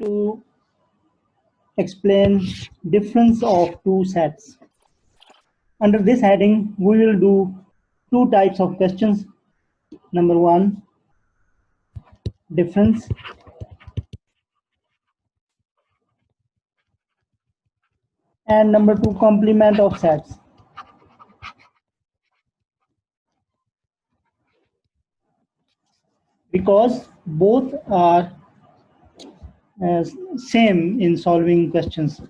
to explain difference of two sets. Under this heading, we will do two types of questions. Number one, difference. And number two, complement of sets. Because both are same in solving questions.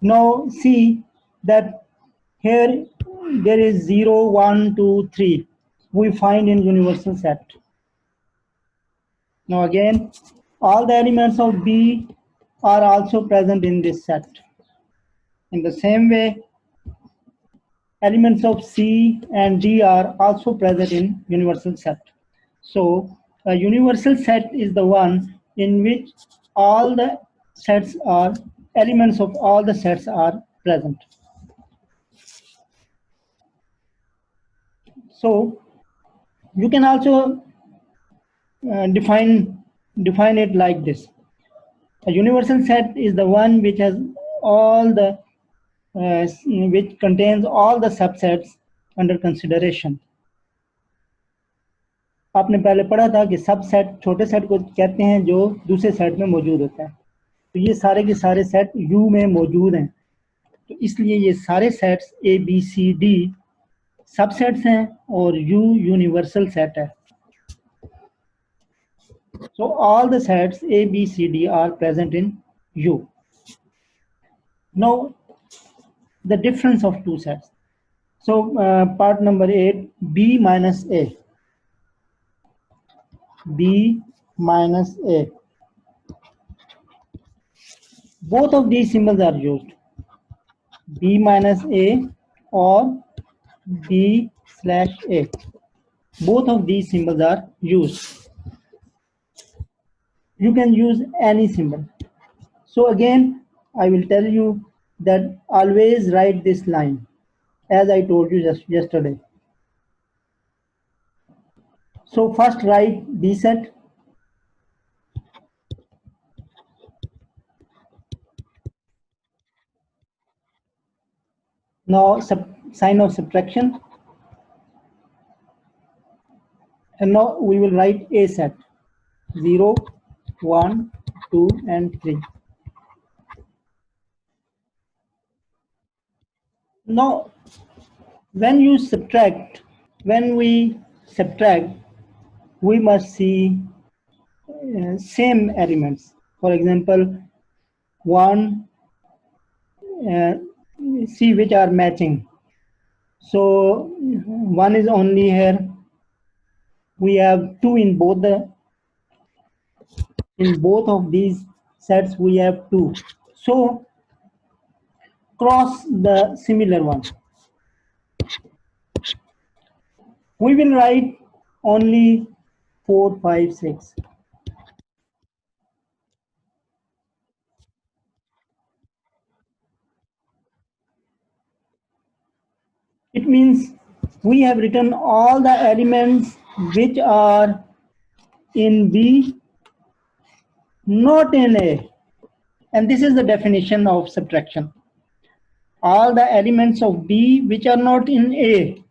Now see that here there is 0, 1, 2, 3. We find in universal set. Now again, all the elements of B are also present in this set. In the same way, elements of C and D are also present in universal set. So a universal set is the one in which all the sets are, elements of all the sets are present. So you can also define it like this. A universal set is the one which has all the which contains all the subsets under consideration. आपने पहले पढ़ा था कि subset छोटे set को कहते हैं जो दूसरे सेट में मौजूद होता है. तो ये सारे के सारे सेट U में मौजूद हैं, तो इसलिए ये सारे sets A, B, C, D subsets हैं और U यूनिवर्सल सेट है. So all the sets A, B, C, D are present in U. Now the difference of two sets. So part number 8, B minus A. B minus A. Both of these symbols are used. B minus A or B slash A. Both of these symbols are used. You can use any symbol. So again, I will tell you that always write this line, as I told you just yesterday. So first write B set. Now sign of subtraction. And now we will write A set. 0, 1, 2, and 3. Now, when we subtract, we must see same elements. For example, 1, see which are matching. So 1 is only here. We have 2 in both of these sets. We have 2. So cross the similar one. We will write only 4, 5, 6. It means we have written all the elements which are in B, not in A. And this is the definition of subtraction. All the elements of B which are not in A.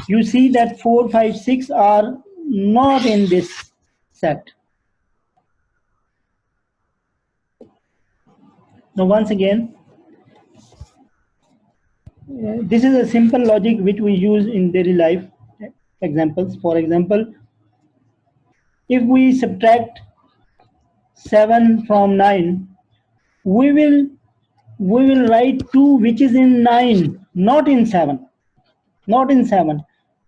You see that 4, 5, 6 are not in this set. Now once again, this is a simple logic which we use in daily life examples. For example, if we subtract 7 from 9, we will write 2 which is in 9, not in 7. 2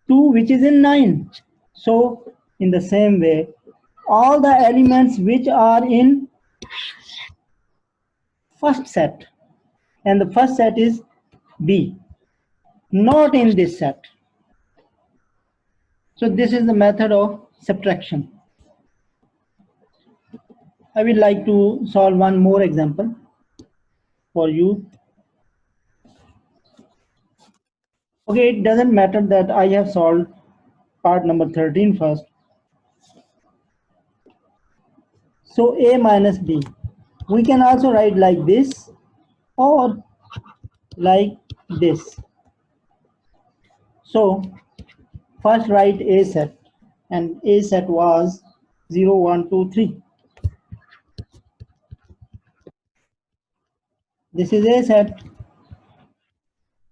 which is in 9. So in the same way, all the elements which are in first set, and the first set is B, not in this set. So this is the method of subtraction. I would like to solve one more example for you. Okay, it doesn't matter that I have solved part number 13 first. So A minus B. We can also write like this or like this. So first write A set, and A set was 0, 1, 2, 3. This is A set,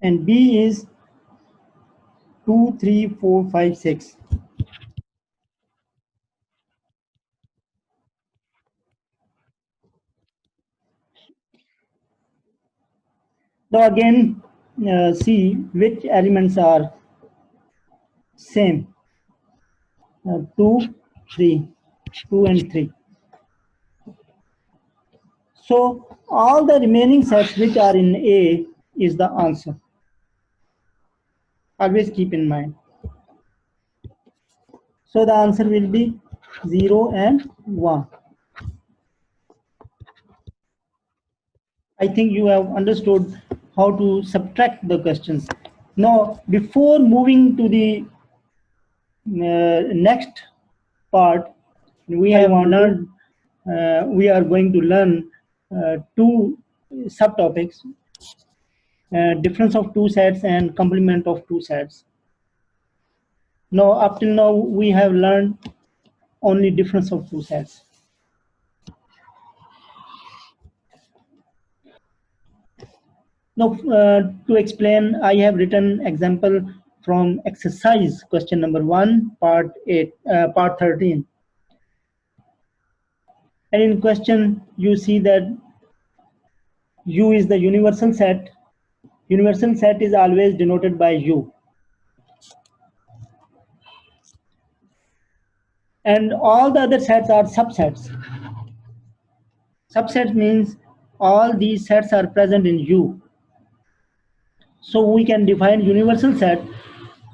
and B is 2, 3, 4, 5, 6. Now again, see which elements are same. 2, 3, 2 and 3. So all the remaining sets which are in A is the answer. Always keep in mind. So the answer will be 0 and 1. I think you have understood how to subtract the questions. Now, before moving to the next part, we have learned, we are going to learn two subtopics, difference of two sets and complement of two sets. Now, up till now, we have learned only difference of two sets. Now, to explain, I have written example from exercise question number 1, part 8, part 13. And in question, you see that U is the universal set. Universal set is always denoted by U. And all the other sets are subsets. Subset means all these sets are present in U. So we can define universal set,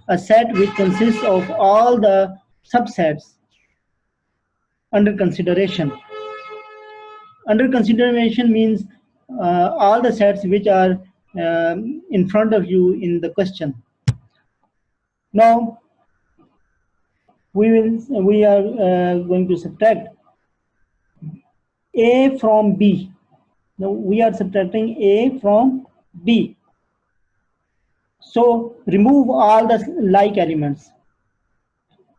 a set which consists of all the subsets under consideration. Under consideration means all the sets which are in front of you in the question. Now we are going to subtract A from B. Now we are subtracting A from B. So remove all the like elements.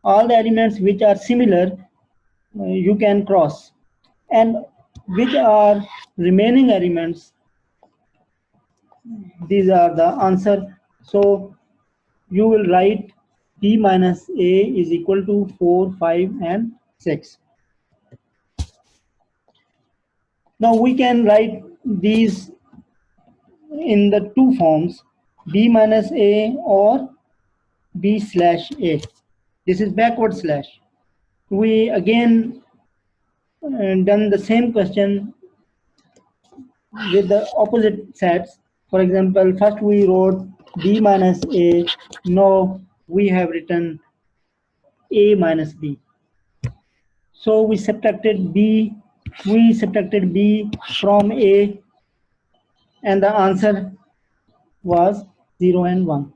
All the elements which are similar, you can cross. And which are remaining elements, these are the answer. So you will write B minus A is equal to 4, 5, and 6. Now we can write these in the two forms, B minus A or B slash A. This is backward slash. We again done the same question with the opposite sets. For example, first we wrote B minus A. Now we have written A minus B. So we subtracted B from A, and the answer was 0 and 1.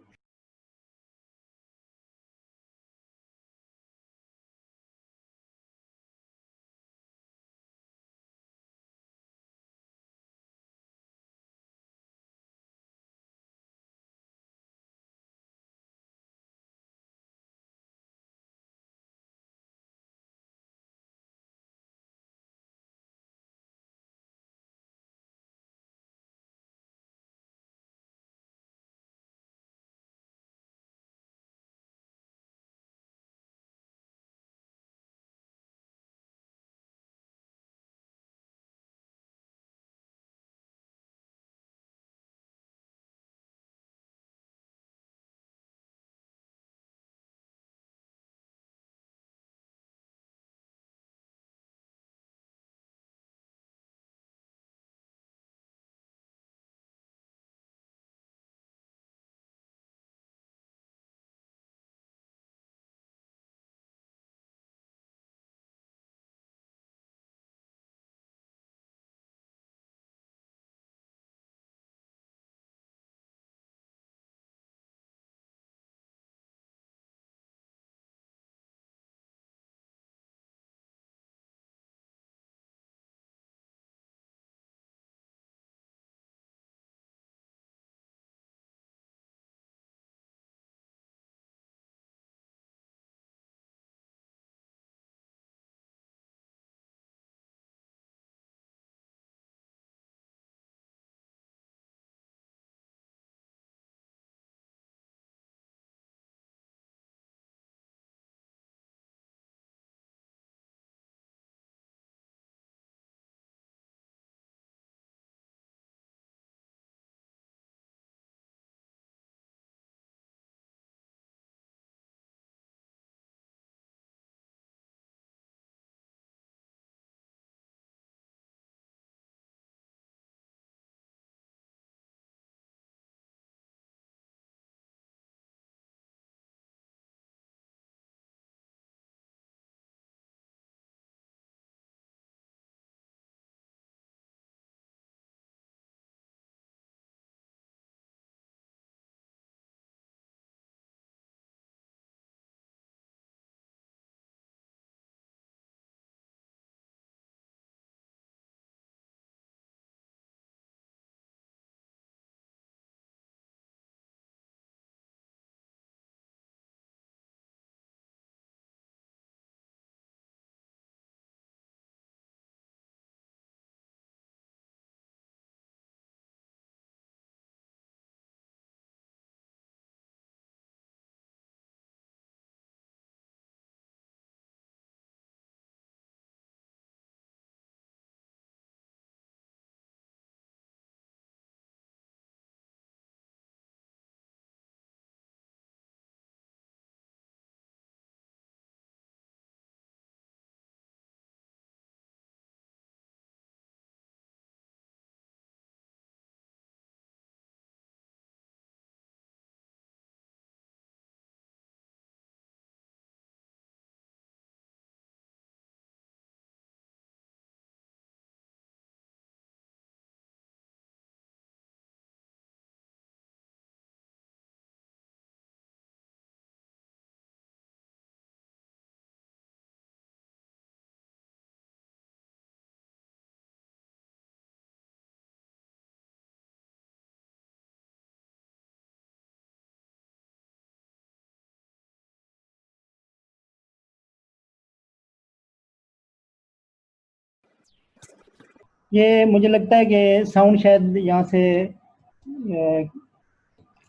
ये मुझे लगता है कि sound शायद यहाँ से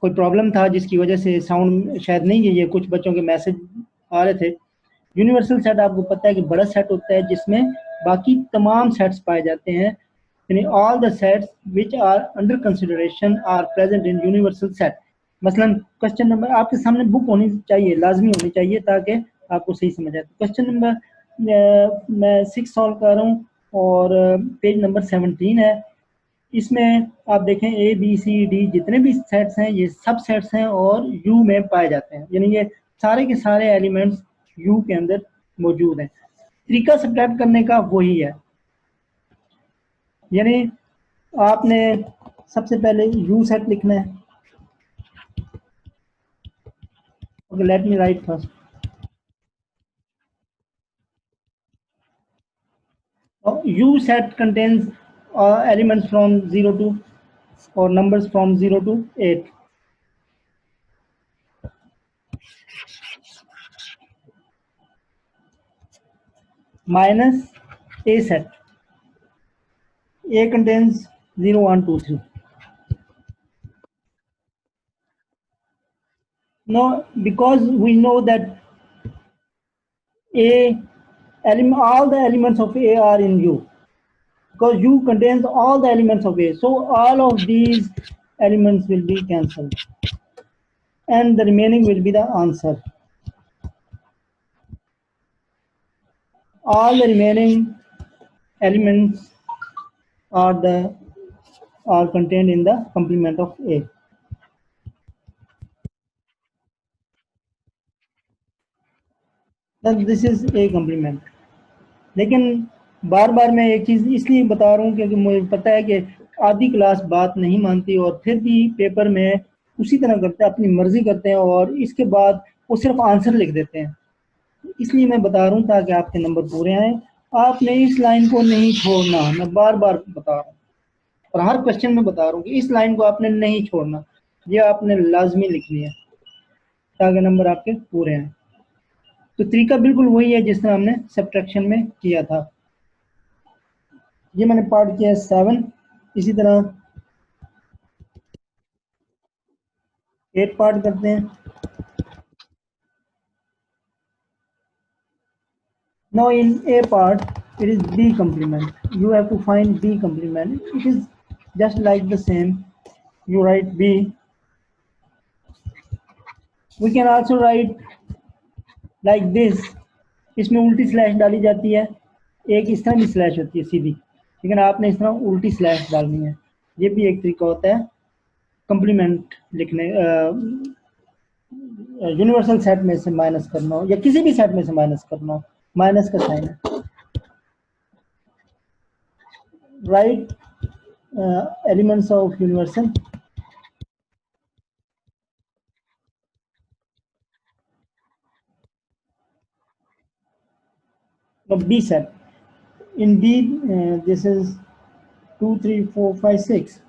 कोई problem था जिसकी वजह से साउंड शायद नहीं है, ये कुछ बच्चों के मैसेज आ रहे थे। यूनिवर्सल सेट आपको पता है कि बड़ा सेट होता है जिसमें बाकी तमाम सेट्स पाए जाते हैं, यानी all the sets which are under consideration are present in universal set. मसलन क्वेश्चन नंबर आपके सामने बुक होनी चाहिए, लाजमी होनी चाहिए ताकि आपको सही समझ आए। क्वेश्चन नंबर मैं 6 सॉल्व कर रहा हूँ और पेज नंबर 17 है। इसमें आप देखें ए बी सी डी जितने भी सेट्स हैं ये सब सेट्स हैं और यू में पाए जाते हैं, यानी ये सारे के सारे एलिमेंट्स यू के अंदर मौजूद हैं। तरीका सब्ट्रैक्ट करने का वही है, यानी आपने सबसे पहले यू सेट लिखना है। Okay, let me right first. You set contains elements from 0 to और numbers from 0 to 8। Minus A set, A contains 0, 1, 2, 3. No, because we know that all the elements of A are in U. Because U contains all the elements of A. So all of these elements will be cancelled. And the remaining will be the answer. All the remaining elements are contained in the complement of A. Then this is A complement. लेकिन बार बार मैं एक चीज़ इसलिए बता रहा हूँ क्योंकि मुझे पता है कि आधी क्लास बात नहीं मानती और फिर भी पेपर में उसी तरह करते हैं, अपनी मर्जी करते हैं और इसके बाद वो सिर्फ आंसर लिख देते हैं। इसलिए मैं बता रहा हूँ ताकि आपके नंबर पूरे आए। आपने इस लाइन को नहीं छोड़ना, मैं बार बार बता रहा हूँ और हर क्वेश्चन में बता रहा हूँ कि इस लाइन को आपने नहीं छोड़ना, ये आपने लाजमी लिखनी है ताकि नंबर आपके पूरे आए। तो तरीका बिल्कुल वही है जिस तरह हमने सब्ट्रैक्शन में किया था। ये मैंने पार्ट किया 7, इसी तरह 8 पार्ट करते हैं। Now in A part it is B complement. You have to find B complement. It is just like the same. You write B. We can also write like this. इसमें उल्टी slash डाली जाती है, एक इस तरह भी स्लैश होती है सीधी, लेकिन आपने इस तरह उल्टी स्लैश डालनी है। ये भी एक तरीका होता है कंप्लीमेंट लिखने, यूनिवर्सल सेट में से माइनस करना हो या किसी भी सेट में से माइनस करना हो, माइनस का साइन है। Right elements of universal, B set. In B, this is 2, 3, 4, 5, 6.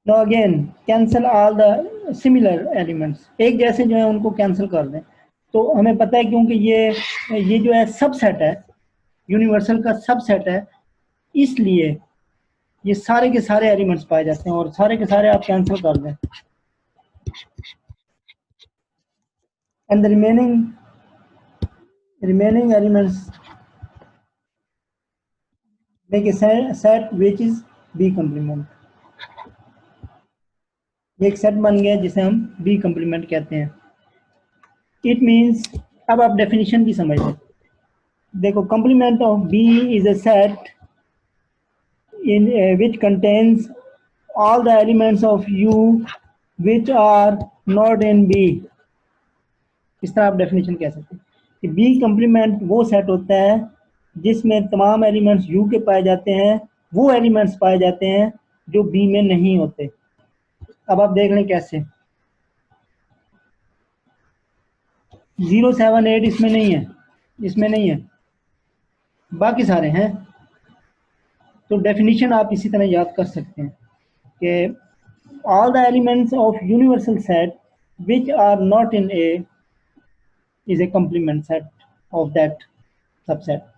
Now again, cancel all the similar elements. एक जैसे जो है उनको कैंसिल कर दें। तो हमें पता है क्योंकि ये जो है सबसेट है, यूनिवर्सल का सबसेट है, इसलिए ये सारे के सारे एलिमेंट्स पाए जाते हैं और सारे के सारे आप कैंसिल कर दें। And the remaining elements make a set which is B complement. एक सेट बन गया जिसे हम B complement कहते हैं। It means, अब आप डेफिनेशन भी समझ लें। देखो, complement of B is a set in which contains all the elements of U which are not in B. इस तरह आप डेफिनेशन कह सकते हैं कि B complement वो सेट होता है जिसमें तमाम एलिमेंट्स U के पाए जाते हैं, वो एलिमेंट्स पाए जाते हैं जो B में नहीं होते। अब आप देख लें कैसे। 0, 7, 8 इसमें नहीं है, बाकी सारे हैं। तो डेफिनेशन आप इसी तरह याद कर सकते हैं कि all the elements of universal set which are not in A is a complement set of that subset.